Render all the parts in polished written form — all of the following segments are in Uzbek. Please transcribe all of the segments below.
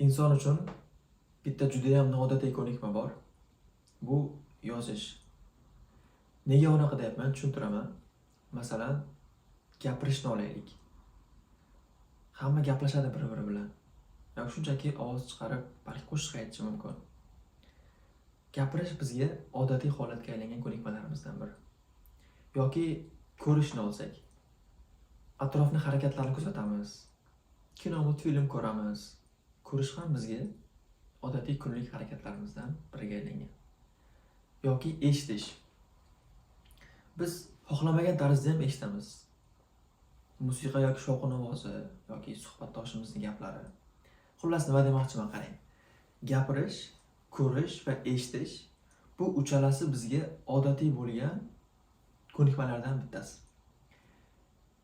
Inson uchun bitta juda ham noodatiy ko'nikma bor. Bu yozish. Nega unaqa deyapman, tushuntiraman. Masalan, gapirishni olaylik. Hamma gaplashadi bir-biri bilan. Yoki shunchaki ovoz chiqarib, balki qo'shiq aytishi mumkin. Gapirish bizga odatiy holatga aylangan ko'nikmalarimizdan biri. Yoki ko'rishni olsak, atrofni harakatlarni kuzatamiz. Kino, multfilm ko'ramiz. Ko'rish ham bizga odatiy kunlik harakatlarimizdan biriga aylangan. Yoki eshitish. Biz xohlamagan tarzda ham eshitamiz. Musiqa yoki shovqin ovozi yoki suhbatdoshimizning gaplari. Xullas nima demoqchiman, qarang. Gapirish, ko'rish va eshitish bu uchalasi bizga odatiy bo'lgan ko'nikmalardan bittasi.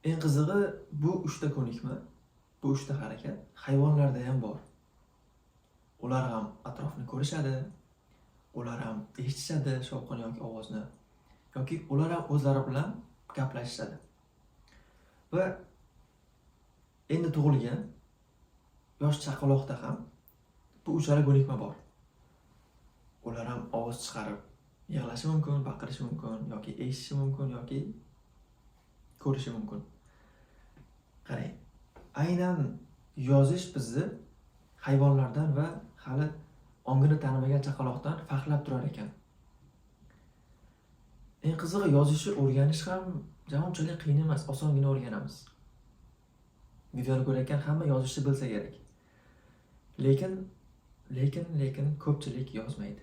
Eng qizig'i, bu uchta ko'nikma, bu uchta harakat hayvonlarda ham bor. Ular ham atrofni ko'rishadi, ular ham eshitishadi shovqin yoki ovozni, yoki ular ham o'zlari bilan gaplashishadi. Va endi tug'ilgan yosh chaqaloqda ham bu uchala ko'nikma bor. Ular ham ovoz chiqarib yig'lashi mumkin, baqirishi mumkin, yoki eshitishi mumkin, yoki ko'rishi mumkin. Qarang, aynan yozish bizni hayvonlardan va hali ongini tanimagan chaqaloqdan farqlab turar ekan. Eng qizig'i, yozishni o'rganish ham unchalik qiyin emas, osongina o'rganamiz. Videoni ko'rayotgan hamma yozishni bilsa kerak. Lekin ko'pchilik yozmaydi.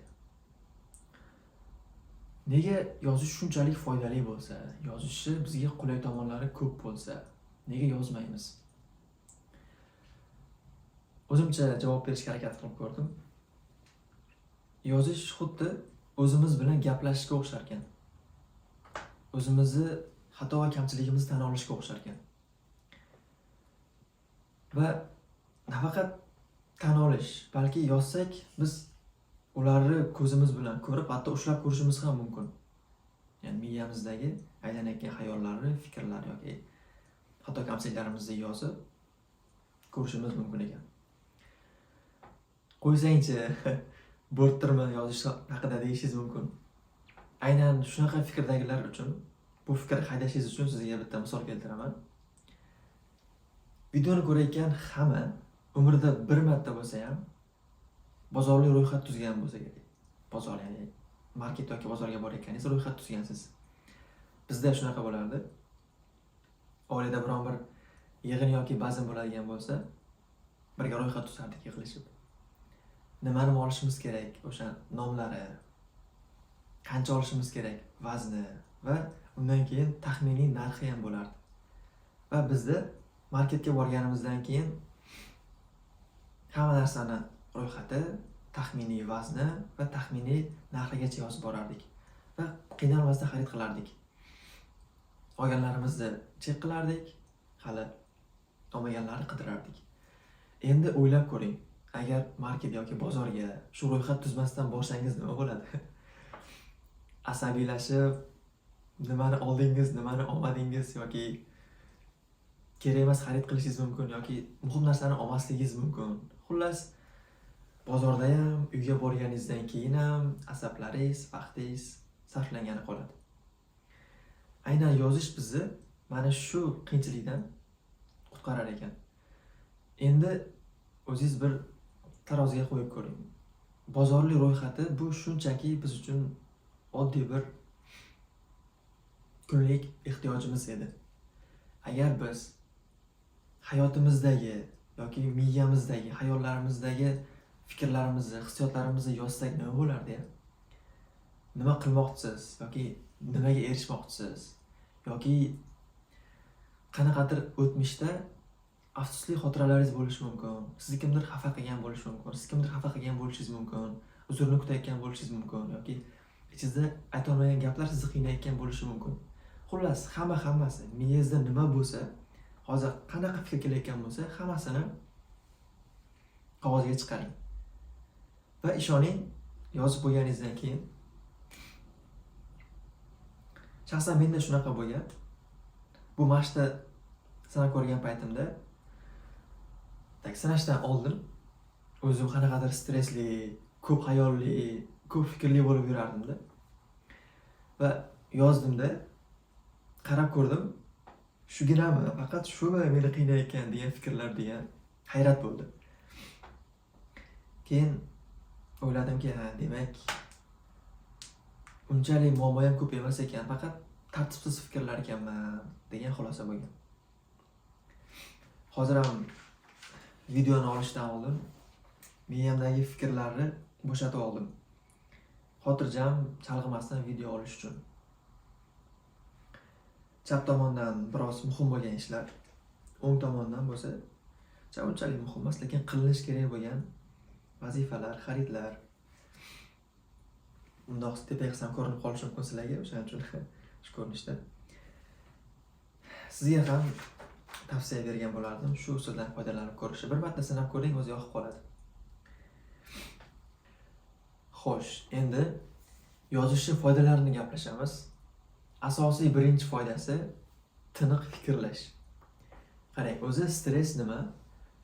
Nega yozish shunchalik foydali bo'lsa, yozishni bizga qulay tomonlari ko'p bo'lsa, nega yozmaymiz? O'zimcha javob berishga harakat qilib ko'rdim. Yozish xuddi o'zimiz bilan gaplashishga o'xshar ekan. O'zimizni xato va kamchiligimizni tan olishga o'xshar ekan. Va nafaqat tan olish, balki yozsak biz ularni ko'zimiz bilan ko'rib, hatto ushlab ko'rishimiz ham mumkin. Ya'ni miyamizdagi aylanayotgan xayollarni, fikrlarni yoki xato kamchiliklarimizni yozib ko'rishimiz mumkin ekan. Qo'ysangchi, bo'rttirman yozish haqida deyishingiz mumkin. Aynan shunaqa fikrdagilar uchun, bu fikr haydashingiz uchun sizga bitta misol keltiraman. Videoni ko'rayotgan hamma umrida bir marta bo'lsa ham bozorli ro'yxat tuzgan bo'lsa kerak. Bozor, ya'ni market yoki bozorga borayotganingiz ro'yxat tuzgansiz. Bizda shunaqa bo'lardi. Oilada biron bir yig'in yoki bazm bo'ladigan bo'lsa, birga ro'yxat tuzardik yig'ilishib. Nimani olishimiz kerak, o'sha nomlari, qancha olishimiz kerak, vazni va undan keyin taxminiy narxi ham bo'lardi. Va bizda marketga borganimizdan keyin hamma narsani ro'yxati, taxminiy vazni va taxminiy narxigacha yozib borardik va qiynalmasdan xarid qilardik. Olganlarimizni chek qilardik, hali olmaganlarni qidirardik. Endi o'ylab ko'ring, agar market yoki bozorga shu ro'yxat tuzmasdan borsangiz nima bo'ladi? Asabiylashib, nimani oldingiz, nimani olmadingiz yoki kerak emas xarid qilishingiz mumkin yoki muhim narsani olmasligingiz mumkin. Xullas, bozorda ham, uyga borganingizdan keyin ham asablaringiz, vaqtingiz sarflangani qoladi. Aynan yozish bizni mana shu qiyinchilikdan qutqarar ekan. Endi o'zingiz bir taroziga qo'yib ko'ring. Bozorli ro'yxati bu shunchaki biz uchun oddiy bir kunlik ehtiyojimiz edi. Agar biz hayotimizdagi yoki miyamizdagi, xayollarimizdagi fikrlarimizni, hissiyotlarimizni yozsak nima bo'lardi? Nima qilmoqchisiz yoki nimaga erishmoqchisiz? Yoki qanaqadir o'tmishda afsusli xotiralaringiz bo'lishi mumkin. Sizni kimdir xafa qilgan bo'lishi mumkin. Siz kimdir xafa qilgan bo'lishingiz mumkin. Uzrni kutayotgan bo'lishingiz mumkin yoki ichingizda aytolmagan gaplar sizni qiynayotgan bo'lishi mumkin. Xullas, hammasi miyangizda nima bo'lsa, hozir qanaqa fikr kelayotgan bo'lsa, hammasini qog'ozga chiqaring. Va ishoning, yozib bo'lganingizdan keyin shaxsan menda shunaqa bo'lgan. Bu mashqda sinab ko'rgan paytimda, sinashdan oldin o'zim qanaqadir stressli, ko'p xayolli, ko'p fikrli bo'lib yurardimda. Va yozdimda, qarab ko'rdim. Shuginami, faqat shumi meni qiynayotgan degan fikrlar degan hayrat bo'ldi. Keyin o'yladimki, demak unchalik muammo ham ko'p emas ekan, faqat tartibsiz fikrlar ekanman degan xulosa bo'lgan. Hozir ham videoni olishdan oldin miyamdagi fikrlarni bo'shatib oldim. Xotirjam chalg'imasdan video olish uchun. Chap tomondan biroz muhim bo'lgan ishlar, o'ng tomondan bo'lsa, unchalik muhim emas, lekin qilinish kerak bo'lgan vazifalar, xaridlar. Undoq tepa qilsam ko'rinib qolishi mumkin sizlarga, o'shaning uchun shu ko'rinishda. Sizga ham tavsiya bergan bo'lardim, shu usuldan foydalanib ko'rishni. Bir marta sinab ko'ring, o'zi yoqib qoladi. Xo'sh, endi yozishni foydalarini gaplashamiz. Asosiy birinchi foydasi tiniq fikrlash. Qarang, o'zi stress nima?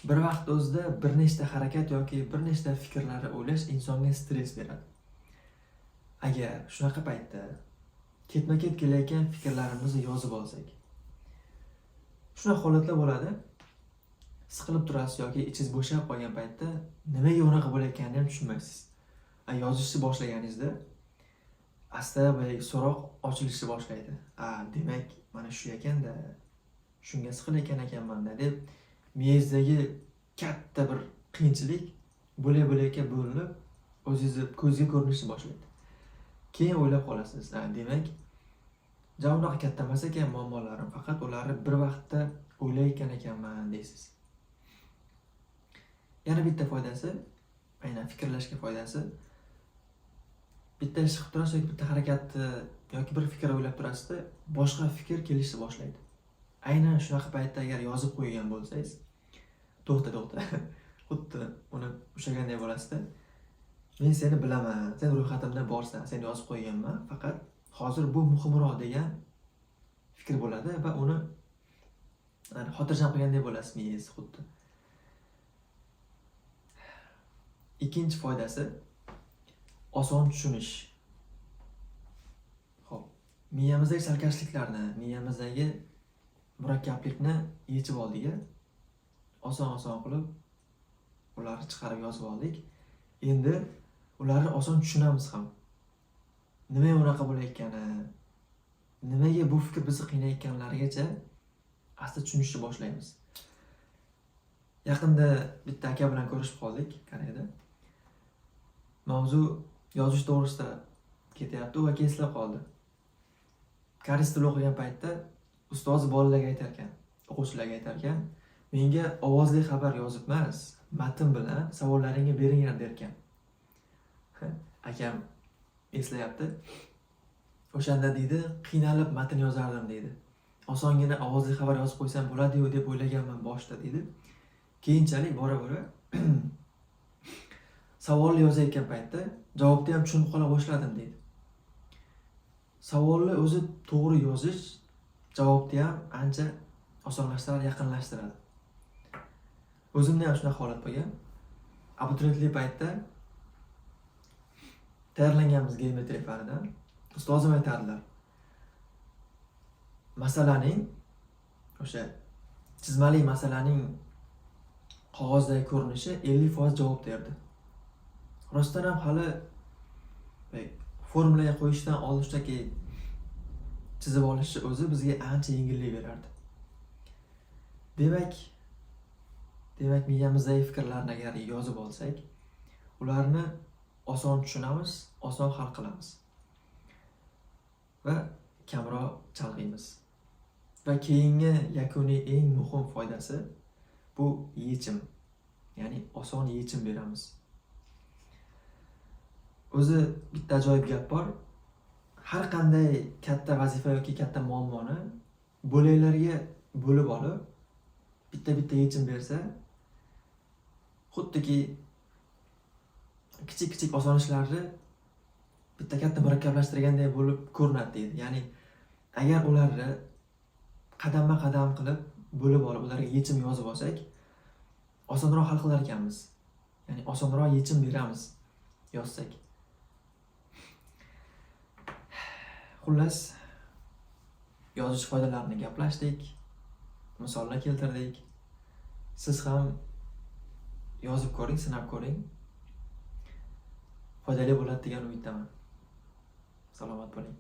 Bir vaqt o'zida bir nechta harakat yoki bir nechta fikrlarni o'ylash insonga stress beradi. Agar shunaqa paytda ketma-ket kelayotgan fikrlarimizni yozib olsak, shunaqa holatlar bo'ladi. Siqilib turasiz yoki ichingiz bo'shab qolgan paytda nimaga unaqa bo'layotganini ham tushunmaysiz. Yozishni boshlaganingizda asta bir so'roq ochilishni boshlaydi. Demak, mana shu ekanda, shunga siqilayotgan ekanman-da deb miyangizdagi katta bir qiyinchilik bo'lak-bo'lakka bo'linib, o'zingizni ko'zga ko'rinishni boshlaydi. Keyin o'ylab qolasiz, demak, unaqa katta emas ekan muammolarim, faqat ularni bir vaqtda o'ylayotgan ekanman deysiz. Yana bitta foydasi, aynan fikrlashga foydasi, bitta ish qilib turasiz yoki bitta harakatni yoki bir fikr o'ylab turasizda, boshqa fikr kelishni boshlaydi. Aynan shunaqa paytda agar yozib qo'ygan bo'lsangiz, to'xta. Xuddi uni ushlaganday bo'lasizda. Men seni bilaman, sen ro'yxatimda borsan, seni yozib qo'yganman, faqat hozir bu muhimroq degan fikr bo'ladi va uni xotirjam qilganday bo'lasiz miyangiz xuddi. Ikkinchi foydasi oson tushunish. Xo'p, miyamizdagi chalkashliklarni, miyamizdagi murakkablikni yechib oldik. Oson qilib ularni chiqarib yozib oldik. Endi ularni oson tushunamiz ham. Nimaga unaqa bo'layotgani, nimaga bu fikr bizni qiynayotganlarigacha asta tushunishni boshlaymiz. Yaqinda bitta aka bilan ko'rishib qoldik Koreyada. Mavzu yozish to'g'risida ketyapti, u aka eslab qoldi. Koreys tili o'qigan paytda ustozi bolalarga aytar ekan, o'quvchilarga aytar ekan, menga ovozli xabar yozib emas, matn bilan savollaringni beringlar der ekan. Akam eslayapti. O'shanda deydi, qiynalib matn yozardim deydi. Osongina ovozli xabar yozib qo'ysam bo'ladi-yu deb o'ylaganman boshda deydi. Keyinchalik bora-bora savolni yozayotgan paytda javobni ham tushunib qola boshladim deydi. Savolni o'zi to'g'ri yozish javobni ham ancha osonlashtiradi, yaqinlashtiradi. O'zimda ham shunaqa holat bo'lgan. Abituriyentlik paytda tayyorlanganmiz geometriya fanidan. Ustozim aytardilar. Masalaning, o'sha chizmali masalaning qog'ozdagi ko'rinishi 50% javob berdi. Rostdan ham hali formulaga qo'yishdan oldin shunday chizib olishni o'zi bizga ancha yengillik berardi. Demak miyamizdagi fikrlarni agar yozib olsak, ularni oson tushunamiz, oson hal qilamiz va kamroq chalg'iymiz. Va keyingi yakuniy eng muhim foydasi bu yechim. Ya'ni oson yechim beramiz. O'zi bitta ajoyib gap bor. Har qanday katta vazifa yoki katta muammoni bo'laklarga bo'lib olib, bitta yechim bersa, xuddiki kichik oson ishlarni bitta katta murakkablashtirganday bo'lib ko'rinadi deydi. Ya'ni agar ularni qadamma-qadam qilib bo'lib olib, ularga yechim yozib olsak, osonroq hal qilar ekanmiz. Ya'ni osonroq yechim beramiz yozsak. Xullas, yozish foydalarini gaplashdik, misollar keltirdik. Siz ham yozib ko'ring, sinab ko'ring. Foydali bo'ladi degan umiddaman. Salomat bo'ling.